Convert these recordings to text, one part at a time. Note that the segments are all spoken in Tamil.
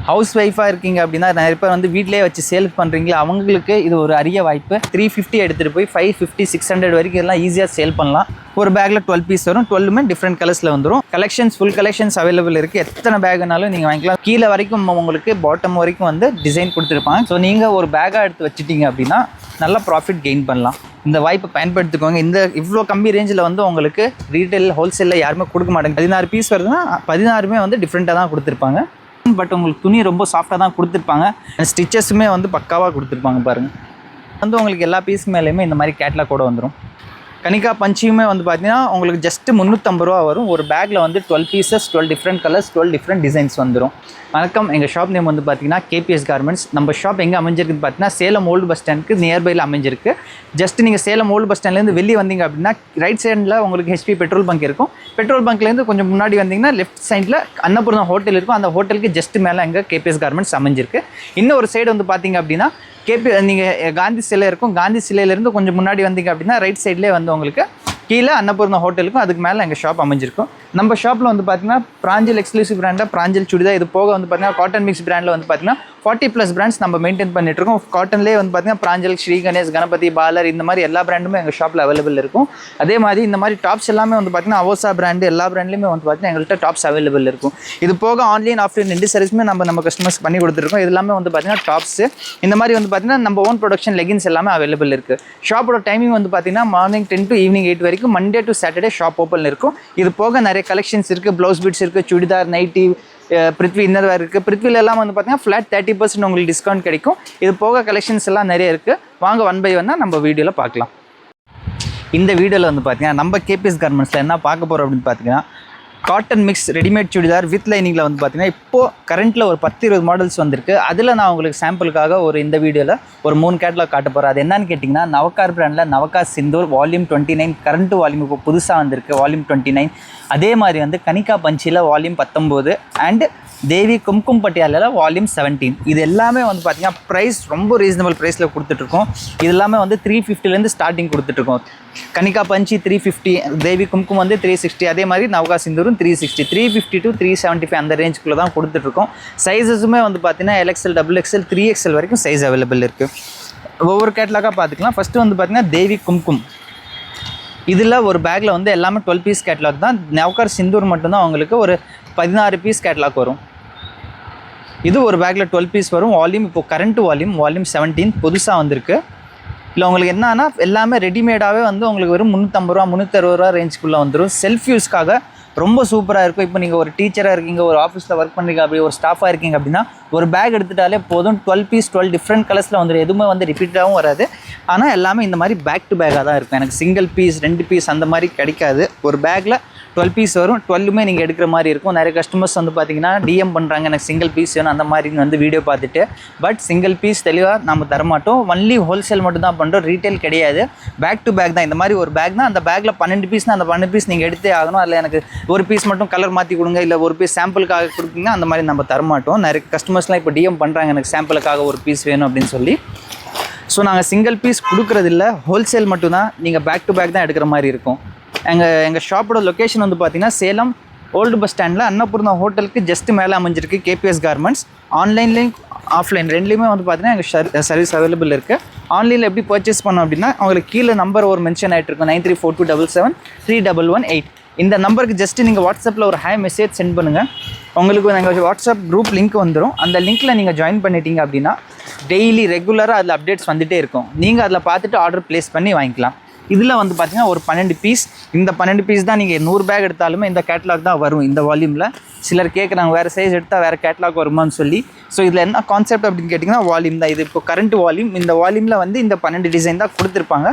ஹவுஸ் ஒய்ஃபாக இருக்கீங்க அப்படின்னா நிறைய பேர் வந்து வீட்டிலே வச்சு சேல் பண்ணுறீங்களா, அவங்களுக்கு இது ஒரு அரிய வாய்ப்பு. 350 எடுத்துகிட்டு போய் 550 600 வரைக்கும் எல்லாம் ஈஸியாக சேல் பண்ணலாம். ஒரு பேக்கில் 12 பீஸ் வரும். 12மே டிஃப்ரெண்ட் கலர்ஸில் வந்துடும். கலெக்ஷன்ஸ் ஃபுல் கலெக்ஷன்ஸ் அவைலபிள் இருக்குது. எத்தனை பேக்குனாலும் நீங்கள் வாங்கிக்கலாம். கீழே வரைக்கும் உங்களுக்கு பாட்டம் வரைக்கும் வந்து டிசைன் கொடுத்துருப்பாங்க. ஸோ நீங்கள் ஒரு பேக்காக எடுத்து வச்சுட்டீங்க அப்படின்னா நல்லா ப்ராஃபிட் கெயின் பண்ணலாம். இந்த வாய்ப்பை பயன்படுத்திக்கோங்க. இவ்வளோ கம்மி ரேஞ்சில் வந்து உங்களுக்கு ரீட்டைல் ஹோல்சேலில் யாருமே கொடுக்க மாட்டாங்க. 16 பீஸ் வருதுன்னா 16மே வந்து டிஃப்ரெண்ட்டாக தான் கொடுத்துருப்பாங்க. பட் உங்களுக்கு துணி ரொம்ப சாஃப்டாக தான் கொடுத்துருப்பாங்க. ஸ்டிச்சஸுமே வந்து பக்காவாக கொடுத்துருப்பாங்க. பாருங்கள், வந்து உங்களுக்கு எல்லா பீஸ் மேலேயுமே இந்த மாதிரி கேட்லாக் கூட வந்துடும். கனிகா பஞ்சியுமே வந்து பார்த்தீங்கன்னா உங்களுக்கு ஜஸ்ட்டு 350 ரூபா வரும். ஒரு பேக்கில் வந்து 12 pieces, 12 different colours, 12 different designs வந்துடும். வணக்கம், எங்கள் ஷாப் நேம் வந்து பார்த்தீங்கன்னா கேபிஎஸ் கார்மெண்ட்ஸ். நம்ம ஷாப் எங்கே அமைஞ்சிருக்குன்னு பார்த்தீங்கன்னா சேலம் ஓல்டு பஸ் ஸ்டாண்டுக்கு நியர்பையில் அமைஞ்சிருக்கு. ஜஸ்ட் நீங்கள் சேலம் ஓல்டு பஸ் ஸ்டாண்ட்லேருந்து வெளியே வந்தீங்க அப்படின்னா ரைட் சைடில் உங்களுக்கு ஹெச்பி பெட்ரோல் பங்க் இருக்கும். பெட்ரோல் பங்க்லேருந்து கொஞ்சம் முன்னாடி வந்தீங்கன்னா லெஃப்ட் சைடில் அன்னபூர்ணா ஹோட்டல் இருக்கும். அந்த ஹோட்டலுக்கு ஜஸ்ட் மேலே எங்கள் கேபிஎஸ் கார்மெண்ட்ஸ் அமைஞ்சிருக்கு. இன்னும் ஒரு சைடு வந்து பார்த்தீங்க அப்படின்னா நீங்கள் காந்தி சிலை இருக்கும். காந்தி சிலையிலேருந்து கொஞ்சம் முன்னாடி வந்தீங்க அப்படின்னா ரைட் சைட்லேயே வந்து உங்களுக்கு கீழே அன்னபூர்ணா ஹோட்டலுக்கும் அதுக்கு மேலே எங்கள் ஷாப் அமைஞ்சிருக்கும். நம்ம ஷாப்பில் வந்து பார்த்தீங்கன்னா பிராஞ்சல் எக்ஸ்க்ளூசிவ் பிராண்டாக பிராஞ்சல் சுடிதார், இது போக வந்து பார்த்தீங்கன்னா காட்டன் மிக்ஸ் பிராண்டில் வந்து பார்த்தீங்கன்னா 40+ பிராண்ட்ஸ் நம்ம மெயின்டைன் பண்ணிட்டுருக்கோம். காட்டன்லேயே வந்து பார்த்தீங்கன்னா பிராஞ்சல், ஸ்ரீ கணேஷ், கணபதி, பாலர், இந்த மாதிரி எல்லா பிராண்டுமே எங்கள் ஷாப்பில் அவைலபிள் இருக்கும். அதே மாதிரி இந்த மாதிரி டாப்ஸ் எல்லாமே வந்து பார்த்தீங்கன்னா அவோசா பிராண்டு எல்லா பிராண்ட்லேயுமே வந்து பார்த்தீங்கன்னா எங்கள்கிட்ட டாப்ஸ் அவைலபிள் இருக்கும். இது போக ஆன்லைன் ஆஃப்லைன் 2 சர்வீஸுமே நம்ம கஸ்டமர்ஸ் பண்ணி கொடுத்துருக்கோம். இது எல்லாமே வந்து பார்த்தீங்கன்னா டாப்ஸு, இந்த மாதிரி வந்து பார்த்தீங்கன்னா நம்ம ஓன் ப்ரொடக்ஷன் லெகின்ஸ் எல்லாமே அவைலபிள் இருக்குது. ஷாப்போட டைமிங் வந்து பார்த்தீங்கன்னா மார்னிங் 10 to ஈவினிங் 8 வரைக்கும், Monday to Saturday shop open இருக்கும். இது போக நிறைய கலெக்ஷன்ஸ் இருக்குது. ப்ளவுஸ் பீட்ஸ் இருக்குது, churidar, nightie, Prithvi inner wear இருக்குது. பிருத்வில எல்லாம் வந்து பார்த்தீங்கன்னா ஃப்ளாட் 30% உங்களுக்கு டிஸ்கவுண்ட் கிடைக்கும். இது போக கலெக்ஷன்ஸ் எல்லாம் நிறைய இருக்குது. வாங்க 1 by 1 நம்ம வீடியோவில் பார்க்கலாம். இந்த வீடியோவில் வந்து பார்த்தீங்கன்னா நம்ம கேபிஎஸ் கார்மெண்ட்ஸில் என்ன பார்க்க போகிறோம் அப்படின்னு பார்த்தீங்கன்னா cotton mix readymade churidar with லைனிங்கில் வந்து பார்த்தீங்கன்னா இப்போது கரண்ட்டில் ஒரு 10-20 மாடல்ஸ் வந்திருக்கு. அதில் நான் உங்களுக்கு சாம்பிளுக்காக இந்த வீடியோவில் ஒரு 3 கேட்லாக் காட்ட போகிறேன். அது என்னன்னு கேட்டிங்கன்னா நவகார் பிராண்டில் Navakar Sindoor volume 29 current volume இப்போ புதுசாக வந்திருக்கு வால்யூம் 29. அதே மாதிரி வந்து கனிகா பஞ்சியில் வால்யூம் 19 அண்ட் தேவி கும்கும் பட்டியாலில் வால்யூம் 17. இது எல்லாமே வந்து பார்த்திங்கன்னா ப்ரைஸ் ரொம்ப ரீசனபிள் ப்ரைஸில் கொடுத்துட்ருக்கோம். இது எல்லாமே வந்து 350லேருந்து ஸ்டார்டிங் கொடுத்துட்ருக்கோம். கனிகா பஞ்சி 350, தேவி கும்கும் வந்து 360, அதே மாதிரி நவகா சிந்தூரும் 360, 350 to 375 அந்த ரேஞ்சுக்குள்ளே தான் கொடுத்துட்ருக்கோம். சைஸஸுமே வந்து பார்த்தீங்கன்னா LXL, XXL, 3XL வரைக்கும் சைஸ் அவைலபிள் இருக்குது. ஒவ்வொரு கேட்லாக்காக பார்த்துக்கலாம். ஃபஸ்ட்டு வந்து பார்த்திங்கன்னா தேவி கும்கும். இதில் ஒரு பேக்கில் வந்து எல்லாமே 12 பீஸ் கேட்லாக் தான். நவகார் சிந்தூர் மட்டும்தான் அவங்களுக்கு ஒரு 16 பீஸ் கேட்லாக் வரும். இது ஒரு பேக்கில் 12 பீஸ் வரும். வால்யூம் இப்போது கரண்ட் வால்யூம் 17 புதுசாக வந்திருக்கு. இல்லை உங்களுக்கு என்னன்னா எல்லாமே ரெடிமேடாகவே வந்து உங்களுக்கு வெறும் 350 ரூபா 360 ரூபா ரேஞ்சுக்குள்ளே வந்துடும். செல்ஃப் யூஸ்க்காக ரொம்ப சூப்பராக இருக்கும். இப்போ நீங்கள் ஒரு டீச்சராக இருக்கீங்க, ஒரு ஆஃபீஸில் ஒர்க் பண்ணுறீங்க, அப்படி ஒரு ஸ்டாஃபாக இருக்கீங்க அப்படின்னா ஒரு பேக் எடுத்துட்டாலே போதும். 12 பீஸ் 12 டிஃப்ரெண்ட் கலர்ஸில் வந்துடும். எதுவுமே வந்து ரிப்பீட்டாகவும் வராது. ஆனால் எல்லாமே இந்த மாதிரி பேக் டு பேக்காக தான் இருக்கும். எனக்கு சிங்கிள் பீஸ் 2 பீஸ் அந்த மாதிரி கிடைக்காது. ஒரு பேக்கில் 12 பீஸ் வரும். 12மே நீங்கள் எடுக்கிற மாதிரி இருக்கும். நிறைய கஸ்டமர்ஸ் வந்து பார்த்தீங்கன்னா டிஎம் பண்ணுறாங்க, எனக்கு சிங்கிள் பீஸ் வேணும் அந்த மாதிரி வந்து வீடியோ பார்த்துட்டு. பட் சிங்கிள் பீஸ் தெளிவாக நம்ம தரமாட்டோம். ஒன்லி ஹோல்சேல் மட்டும் தான் பண்ணுறோம், ரீட்டைல் கிடையாது. பேக் டு பேக் தான். இந்த மாதிரி ஒரு பேக் தான். அந்த பேக்கில் 12 பீஸ்னால் அந்த 12 பீஸ் நீங்கள் எடுத்தே ஆகணும். அதில் எனக்கு ஒரு பீஸ் மட்டும் கலர் மாற்றி கொடுங்க, இல்லை ஒரு பீஸ் சாம்பிளுக்காக கொடுத்தீங்கன்னா அந்த மாதிரி நம்ம தரமாட்டோம். நிறைய கஸ்டமர்ஸ்லாம் இப்போ டிஎம் பண்ணுறாங்க, எனக்கு சாம்பிளுக்காக ஒரு பீஸ் வேணும் அப்படின்னு சொல்லி. ஸோ நாங்கள் சிங்கிள் பீஸ் கொடுக்குறதில்ல, ஹோல்சேல் மட்டும்தான். நீங்கள் பேக் டு பேக் தான் எடுக்கிற மாதிரி இருக்கும். எங்கள் ஷாப்போட லொக்கேஷன் வந்து பார்த்தீங்கன்னா சேலம் ஓல்டு பஸ் ஸ்டாண்டில் அன்னபூர்ணா ஹோட்டலுக்கு ஜஸ்ட் மேலே அமைஞ்சிருக்கு கேபிஎஸ் கார்மெண்ட்ஸ். ஆன்லைன்லேயும் ஆஃப்லைன் ரெண்டுலேயுமே வந்து பார்த்தீங்கன்னா எங்கள் சர்வீஸ் அவைலபிள் இருக்குது. ஆன்லைனில் எப்படி பர்ச்சேஸ் பண்ணோம் அப்படின்னா உங்களுக்கு கீழே நம்பர் ஒரு மென்ஷன் ஆகிட்டு இருக்கும் 9342773118. இந்த நம்பருக்கு ஜஸ்ட்டு நீங்கள் வாட்ஸ்அப்பில் ஒரு ஹாய் மெசேஜ் சென்ட் பண்ணுங்கள். உங்களுக்கு நாங்கள் வாட்ஸ்அப் குரூப் லிங்க் வந்துடும். அந்த லிங்க்கில் நீங்கள் ஜாயின் பண்ணிட்டீங்க அப்படின்னா டெய்லி ரெகுலராக அதில் அப்டேட்ஸ் வந்துகிட்டே இருக்கும். நீங்கள் அதில் பார்த்துட்டு ஆர்டர் ப்ளேஸ் பண்ணி வாங்கிக்கலாம். இதில் வந்து பார்த்தீங்கன்னா ஒரு 12 பீஸ். இந்த 12 பீஸ் தான் நீங்கள் 100 பேக் எடுத்தாலுமே இந்த கேட்லாக் தான் வரும். இந்த வால்யூமில் சிலர் கேட்குறாங்க வேறு சைஸ் எடுத்தால் வேறு கேட்லாக் வருமானு சொல்லி. ஸோ இதில் என்ன கான்செப்ட் அப்படின்னு கேட்டிங்கன்னா வால்யூம் தான். இது இப்போ கரண்ட் வால்யூம். இந்த வால்யூமில் வந்து இந்த 12 டிசைன் தான் கொடுத்துருப்பாங்க.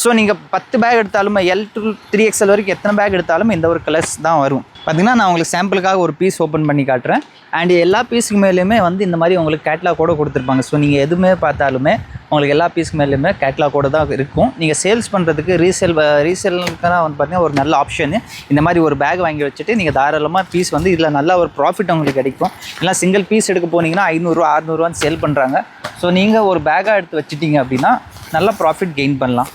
ஸோ நீங்கள் 10 பேக் எடுத்தாலுமே L to 3XL வரைக்கும் எத்தனை பேக் எடுத்தாலும் இந்த ஒரு கலர்ஸ் தான் வரும். பார்த்திங்கன்னா நான் உங்களுக்கு சாம்பிளுக்காக ஒரு பீஸ் ஓப்பன் பண்ணி காட்டுறேன். அண்ட் எல்லா பீஸுக்கு மேலேயுமே வந்து இந்த மாதிரி உங்களுக்கு கேட்லாக் கூட கொடுத்துருப்பாங்க. ஸோ நீங்கள் எதுவுமே பார்த்தாலுமே உங்களுக்கு எல்லா பீஸுக்கு மேலேயுமே கேட்லாக் கூட தான் இருக்கும். நீங்கள் சேல்ஸ் பண்ணுறதுக்கு ரீசேலுக்குனா வந்து பார்த்தீங்கன்னா ஒரு நல்ல ஆப்ஷனு. இந்த மாதிரி ஒரு பேக் வாங்கி வச்சுட்டு நீங்கள் தாராளமாக பீஸ் வந்து இதில் நல்ல ஒரு ப்ராஃபிட் உங்களுக்கு கிடைக்கும். இல்லை சிங்கிள் பீஸ் எடுக்க போனீங்கன்னா 500 600 சேல் பண்ணுறாங்க. ஸோ நீங்கள் ஒரு பேக்காக எடுத்து வச்சுட்டிங்க அப்படின்னா நல்ல ப்ராஃபிட் கெயின் பண்ணலாம்.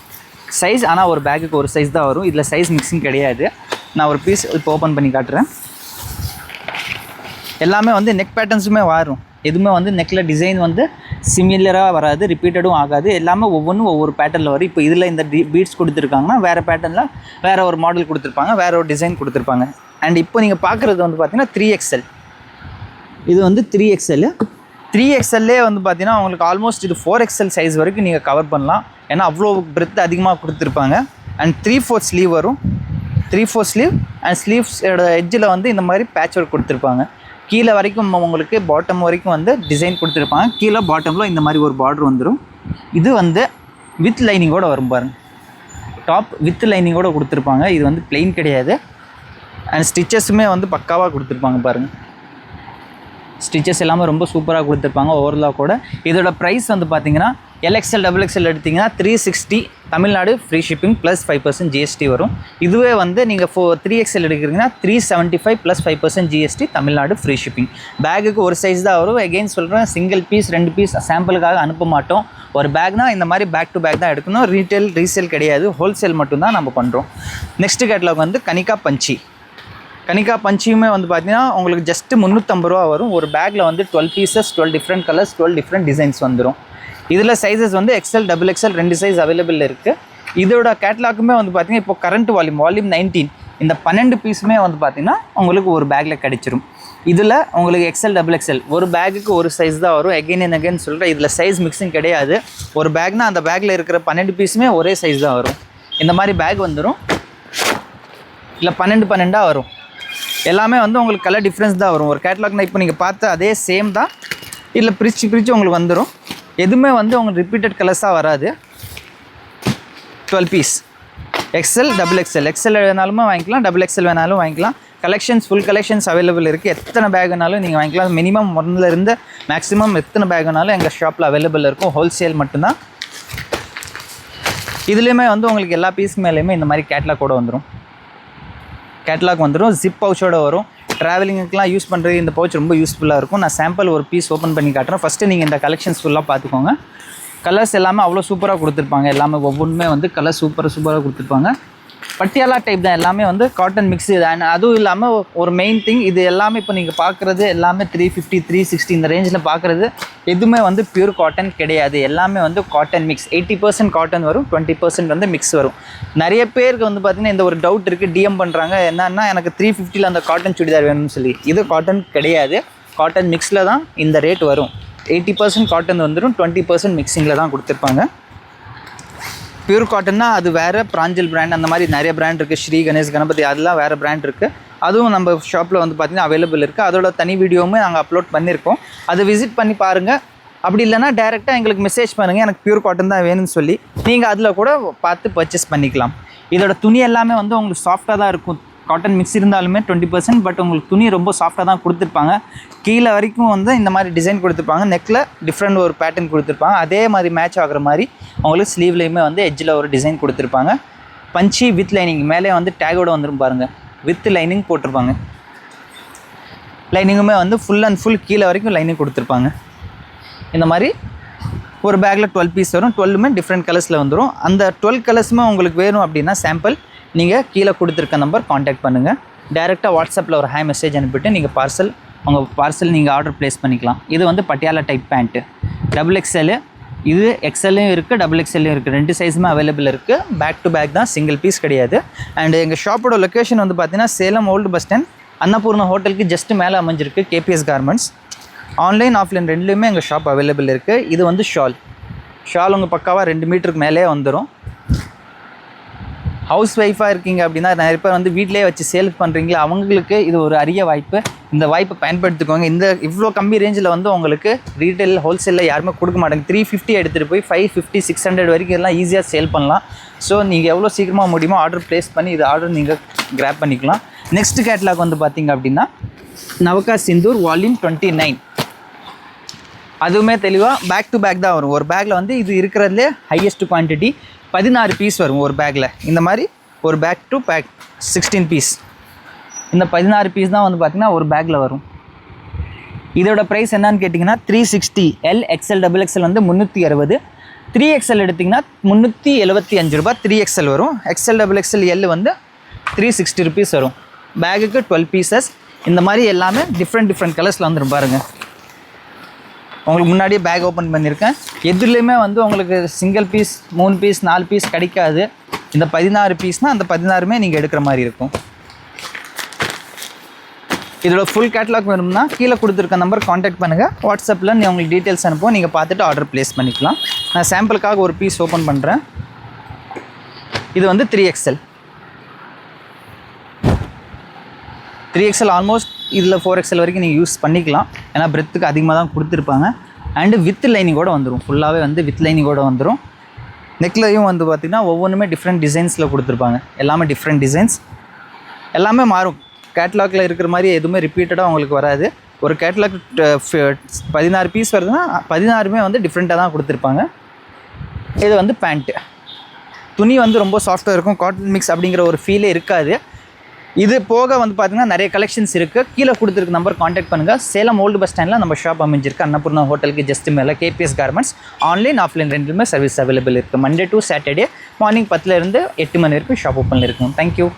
சைஸ் ஆனால் ஒரு பேக்குக்கு ஒரு சைஸ் தான் வரும். இதில் சைஸ் மிக்சிங் கிடையாது. நான் ஒரு பீஸ் இப்போ ஓப்பன் பண்ணி காட்டுறேன். எல்லாமே வந்து நெக் பேட்டர்ன்ஸுமே வரும். எதுவுமே வந்து நெக்கில் டிசைன் வந்து சிமிலராக வராது, ரிப்பீட்டடும் ஆகாது. எல்லாமே ஒவ்வொன்றும் ஒவ்வொரு பேட்டர்னில் வரும். இப்போ இதில் இந்த பீட்ஸ் கொடுத்துருக்காங்கன்னா வேறு பேட்டர்னில் வேறு ஒரு மாடல் கொடுத்துருப்பாங்க, வேறு ஒரு டிசைன் கொடுத்துருப்பாங்க. அண்ட் இப்போ நீங்கள் பார்க்குறது வந்து பார்த்தீங்கன்னா 3XL. இது வந்து 3XL. 3XLலே வந்து பார்த்தீங்கன்னா உங்களுக்கு ஆல்மோஸ்ட் இது 4XL சைஸ் வரைக்கும் நீங்கள் கவர் பண்ணலாம். ஏன்னா அவ்வளோ பிரெத் அதிகமாக கொடுத்துருப்பாங்க. அண்ட் 3/4 ஸ்லீவ் வரும். 3/4 ஸ்லீவ் அண்ட் ஸ்லீவ்ஸோட எட்ஜில் வந்து இந்த மாதிரி பேட்ச் ஒர்க் கொடுத்துருப்பாங்க. கீழே வரைக்கும் உங்களுக்கு பாட்டம் வரைக்கும் வந்து டிசைன் கொடுத்துருப்பாங்க. கீழே பாட்டமில் இந்த மாதிரி ஒரு பார்டர் வந்துடும். இது வந்து வித் லைனிங்கோடு வரும் பாருங்கள். டாப் வித் லைனிங்கோடு கொடுத்துருப்பாங்க. இது வந்து பிளெயின் கிடையாது. அண்ட் ஸ்டிச்சஸுமே வந்து பக்காவாக கொடுத்துருப்பாங்க பாருங்கள். ஸ்டிச்சஸ் எல்லாமே ரொம்ப சூப்பராக கொடுத்துருப்பாங்க ஓவரலாக கூட. இதோட ப்ரைஸ் வந்து பார்த்தீங்கன்னா LXL XXL எடுத்திங்கன்னா 360 Tamil Nadu free shipping plus 5% GST வரும். இதுவே வந்து நீங்கள் 3XL எடுக்கிறீங்கன்னா 375 plus 5% GST Tamil Nadu free shipping. பேக்குக்கு ஒரு சைஸ் தான் வரும். எகெயின் சொல்கிறேன், சிங்கிள் பீஸ் 2 பீஸ் சாம்பிளுக்காக அனுப்ப மாட்டோம். ஒரு பேக்னால் இந்த மாதிரி பேக் டு பேக் தான் எடுக்கணும். ரீட்டெயில் ரீசேல் கிடையாது, ஹோல்சேல் மட்டும்தான் நம்ம பண்ணுறோம். நெக்ஸ்ட் கேட்டலாக் வந்து கனிகா பஞ்சி. கனிகா பஞ்சியுமே வந்து பார்த்தீங்கன்னா உங்களுக்கு ஜஸ்ட்டு 350 ரூபா வரும். ஒரு பேக்கில் வந்து 12 pieces, 12 different colours, 12 different designs வந்துடும். இதில் சைஸஸ் வந்து XL XXL 2 சைஸ் அவைலபிள் இருக்குது. இதோட கேட்லாக்குமே வந்து பார்த்தீங்கன்னா இப்போ கரண்ட் வால்யூம் 19 இந்த 12 பீஸுமே வந்து பார்த்தீங்கன்னா உங்களுக்கு ஒரு பேக்கில் கிடச்சிரும். இதில் உங்களுக்கு XL XXL ஒரு பேக்குக்கு ஒரு சைஸ் தான் வரும். எகெயின் அண்ட் அகெயின் சொல்கிறேன், இதில் சைஸ் மிக்சிங் கிடையாது. ஒரு பேக்னால் அந்த பேக்கில் இருக்கிற 12 பீஸுமே ஒரே சைஸ் தான் வரும். இந்த மாதிரி பேக் வந்துடும். இல்லை 12 வரும். எல்லாமே வந்து உங்களுக்கு கலர் டிஃப்ரென்ஸ் தான் வரும். ஒரு கேட்லாக்னா இப்போ நீங்கள் பார்த்த அதே சேம் தான். இதில் பிரித்து உங்களுக்கு வந்துடும். எதுவுமே வந்து உங்களுக்கு ரிப்பீட்டட் கலர்ஸாக வராது. 12 பீஸ் XL XXL. XL வேணாலுமே வாங்கிக்கலாம், XXL வேணாலும் வாங்கிக்கலாம். கலெக்ஷன்ஸ் ஃபுல் கலெக்ஷன்ஸ் அவைலபிள் இருக்குது. எத்தனை பேக் வேணாலும் நீங்கள் வாங்கிக்கலாம். மினிமம் 1லேருந்து மேக்ஸிமம் எத்தனை பேக் வேணாலும் எங்கள் ஷாப்பில் அவைலபிள் இருக்கும். ஹோல்சேல் மட்டும்தான். இதுலேயுமே வந்து உங்களுக்கு எல்லா பீஸ் மேலேயுமே இந்த மாதிரி கேட்லாக் வந்துடும். ஜிப் பவுச்சோடு வரும். ட்ராவலிங்குக்கெலாம் யூஸ் பண்ணுறது இந்த பவுச் ரொம்ப யூஸ்ஃபுல்லாக இருக்கும். நான் சாம்பிள் ஒரு பீஸ் ஓப்பன் பண்ணி காட்டுறேன். ஃபஸ்ட்டு நீங்கள் இந்த கலெக்ஷன்ஸ் ஃபுல்லாக பார்த்துக்கோங்க. கலர்ஸ் எல்லாமே அவ்வளோ சூப்பராக கொடுத்துருப்பாங்க. எல்லாமே ஒவ்வொன்றுமே வந்து கலர் சூப்பராக கொடுத்துருப்பாங்க. பட்டியாலா டைப் தான் எல்லாமே வந்து காட்டன் மிக்ஸு. அண்ட் அதுவும் இல்லாமல் ஒரு மெயின் திங், இது எல்லாமே இப்போ நீங்கள் பார்க்குறது எல்லாமே 350 360 இந்த ரேஞ்சில் பார்க்குறது எதுவுமே வந்து பியூர் காட்டன் கிடையாது. எல்லாமே வந்து காட்டன் மிக்ஸ். 80% காட்டன் வரும், 20% வந்து மிக்ஸ் வரும். நிறைய பேருக்கு வந்து பார்த்திங்கன்னா இந்த ஒரு டவுட் இருக்குது, டிஎம் பண்ணுறாங்க. என்னன்னா எனக்கு 350 அந்த காட்டன் சுடிதார் வேணும்னு சொல்லி. இது காட்டன் கிடையாது, காட்டன் மிக்ஸில் தான் இந்த ரேட் வரும். 80% காட்டன் வந்துடும், 20% மிக்சிங்கில் தான் கொடுத்துருப்பாங்க. பியூர் காட்டன்னா அது வேறு. பிராஞ்சல் பிராண்ட் அந்த மாதிரி நிறைய பிராண்ட் இருக்குது. ஸ்ரீ கணேஷ் கணபதி அதெல்லாம் வேறு பிராண்ட் இருக்குது. அதுவும் நம்ம ஷாப்பில் வந்து பார்த்திங்கன்னா அவைலபிள் இருக்குது. அதோட தனி வீடியோவுமே நாங்கள் அப்லோட் பண்ணியிருக்கோம். அதை விசிட் பண்ணி பாருங்கள். அப்படி இல்லைனா டேரெக்டாக எங்களுக்கு மெசேஜ் பண்ணுங்கள், எனக்கு பியூர் காட்டன் தான் வேணும்னு சொல்லி. நீங்கள் அதில் கூட பார்த்து பர்ச்சேஸ் பண்ணிக்கலாம். இதோட துணி எல்லாமே வந்து உங்களுக்கு சாஃப்டாக தான் இருக்கும். காட்டன் மிக்ஸ் இருந்தாலுமே 20%, பட் உங்களுக்கு துணி ரொம்ப சாஃப்டாக தான் கொடுத்துருப்பாங்க. கீழே வரைக்கும் வந்து இந்த மாதிரி டிசைன் கொடுத்துருப்பாங்க. நெக்கில் டிஃப்ரெண்ட் ஒரு பேட்டர்ன் கொடுத்துருப்பாங்க. அதே மாதிரி மேட்ச் ஆகிற மாதிரி உங்களுக்கு ஸ்லீவ்லேயுமே வந்து எட்ஜில் ஒரு டிசைன் கொடுத்துருப்பாங்க. பஞ்சி வித் லைனிங் மேலே வந்து டேகோடு வந்துடும் பாருங்கள். வித் லைனிங் போட்டிருப்பாங்க. லைனிங்குமே வந்து ஃபுல் அண்ட் ஃபுல் கீழே வரைக்கும் லைனிங் கொடுத்துருப்பாங்க. இந்த மாதிரி ஒரு பேக்கில் 12 பீஸ் வரும். 12மே டிஃப்ரெண்ட் கலர்ஸில் வந்துடும். அந்த 12 கலர்ஸுமே உங்களுக்கு வேணும் அப்படின்னா சாம்பிள் நீங்கள் கீழே கொடுத்துருக்க நம்பர் காண்டாக்ட் பண்ணுங்கள். டேரெக்டாக வாட்ஸ்அப்பில் ஒரு ஹாய் மெசேஜ் அனுப்பிவிட்டு நீங்கள் உங்கள் பார்சல் நீங்கள் ஆர்டர் ப்ளேஸ் பண்ணிக்கலாம். இது வந்து பட்டியாலா டைப் பேண்ட்டு XXL. இது XLயும் இருக்குது, XXLயும் இருக்குது. 2 சைஸுமே அவைலபிள் இருக்குது. பேக் டு பேக் தான், சிங்கிள் பீஸ் கிடையாது. அண்ட் எங்கள் ஷாப்போட லொக்கேஷன் வந்து பார்த்திங்கன்னா Salem old bus stand Annapoorna ஹோட்டலுக்கு ஜஸ்ட் மேலே அமைஞ்சிருக்கு KPS கார்மெண்ட்ஸ். ஆன்லைன் ஆஃப்லைன் ரெண்டுலேயுமே எங்கள் ஷாப் அவைலபிள் இருக்குது. இது வந்து ஷால் உங்கள் பக்காவாக 2 மீட்டருக்கு மேலே வந்துடும். ஹவுஸ் ஒய்ஃபாக இருக்கீங்க அப்படின்னா நிறைய பேர் வந்து வீட்டிலே வச்சு சேல் பண்ணுறீங்களா, அவங்களுக்கு இது ஒரு அரிய வாய்ப்பு. இந்த வாய்ப்பை பயன்படுத்திக்கோங்க. இவ்வளோ கம்மி ரேஞ்சில் வந்து உங்களுக்கு ரீட்டைல் ஹோல்சேலில் யாருமே கொடுக்க மாட்டாங்க. 350 எடுத்துகிட்டு போய் 550 600 வரைக்கும் எல்லாம் ஈஸியாக சேல் பண்ணலாம். ஸோ நீங்கள் எவ்வளோ சீக்கிரமாக முடியுமோ ஆர்டர் ப்ளேஸ் பண்ணி இது ஆர்டர் நீங்கள் கிராப் பண்ணிக்கலாம். நெக்ஸ்ட் கேட்லாக் வந்து பார்த்திங்க அப்படின்னா நவகா சிந்தூர் வால்யூம் 29. அதுவுமே தெளிவாக பேக் டு பேக் தான் வரும். ஒரு பேக்கில் வந்து இது இருக்கிறதுலே ஹையஸ்ட் குவான்டிட்டி 16 பீஸ் வரும் ஒரு பேக்கில். இந்த மாதிரி ஒரு பேக் டு பேக் 16 பீஸ். இந்த 16 பீஸ் தான் வந்து பார்த்திங்கன்னா ஒரு பேக்கில் வரும். இதோட ப்ரைஸ் என்னன்னு கேட்டிங்கன்னா 360. XL XXL வந்து 360. 3XL எடுத்திங்கன்னா 375 ரூபா 3XL வரும். XL XXL வந்து 360 ருபீஸ் வரும். பேக்குக்கு 12 பீசஸ். இந்த மாதிரி எல்லாமே டிஃப்ரெண்ட் கலர்ஸில் வந்துடும் பாருங்கள். உங்களுக்கு முன்னாடியே பேக் ஓப்பன் பண்ணியிருக்கேன். எதுலேயுமே வந்து உங்களுக்கு சிங்கிள் பீஸ் 3 பீஸ் 4 பீஸ் கிடைக்காது. இந்த 16 பீஸ்னால் அந்த 16மே நீங்கள் எடுக்கிற மாதிரி இருக்கும். இதோட ஃபுல் கேட்லாக் வேணும்னா கீழே கொடுத்துருக்க நம்பர் காண்டாக்ட் பண்ணுங்கள். வாட்ஸ்அப்பில் நீங்கள் உங்களுக்கு டீட்டெயில்ஸ் அனுப்புவோம். நீங்கள் பார்த்துட்டு ஆர்டர் ப்ளேஸ் பண்ணிக்கலாம். நான் சாம்பிளுக்காக ஒரு பீஸ் ஓப்பன் பண்ணுறேன். இது வந்து 3XL. 3XL ஆல்மோஸ்ட் இதில் 4XL வரைக்கும் நீங்கள் யூஸ் பண்ணிக்கலாம். ஏன்னா பிரெத்துக்கு அதிகமாக தான் கொடுத்துருப்பாங்க. அண்டு வித் லைனிங்கோடு வந்துடும். ஃபுல்லாகவே வந்து வித் லைனிங்கோடு வந்துடும். நெக்லையும் வந்து பார்த்திங்கன்னா ஒவ்வொன்றுமே டிஃப்ரெண்ட் டிசைன்ஸில் கொடுத்துருப்பாங்க. எல்லாமே டிஃப்ரெண்ட் டிசைன்ஸ், எல்லாமே மாறும். கேட்லாகில் இருக்கிற மாதிரி எதுவுமே ரிப்பீட்டடாக உங்களுக்கு வராது. ஒரு கேட்லாக் 16 பீஸ் வருதுன்னா 16மே வந்து டிஃப்ரெண்ட்டாக தான் கொடுத்துருப்பாங்க. இது வந்து பேண்ட்டு. துணி வந்து ரொம்ப சாஃப்டாக இருக்கும். காட்டன் மிக்ஸ் அப்படிங்கிற ஒரு ஃபீலே இருக்காது. இது போக வந்து பார்த்திங்கன்னா நிறைய கலெக்ஷன்ஸ் இருக்குது. கீழே கொடுத்துருக்க நம்பர் காண்டாக்ட் பண்ணுங்கள். சேலம் ஓல்டு பஸ் ஸ்டாண்டில் நம்ம ஷாப் அமைஞ்சிருக்கு. அன்னபூர்ணா ஹோட்டலுக்கு ஜஸ்ட் மேலே KPS கார்மெண்ட்ஸ். ஆன்லைன் ஆஃப்லைன் ரெண்டுமே சர்வீஸ் அவைலபிள் இருக்குது. Monday to Saturday morning 10 to 8 மணி வரைக்கும் ஷாப் ஓப்பனில் இருக்கும். தேங்க்யூ.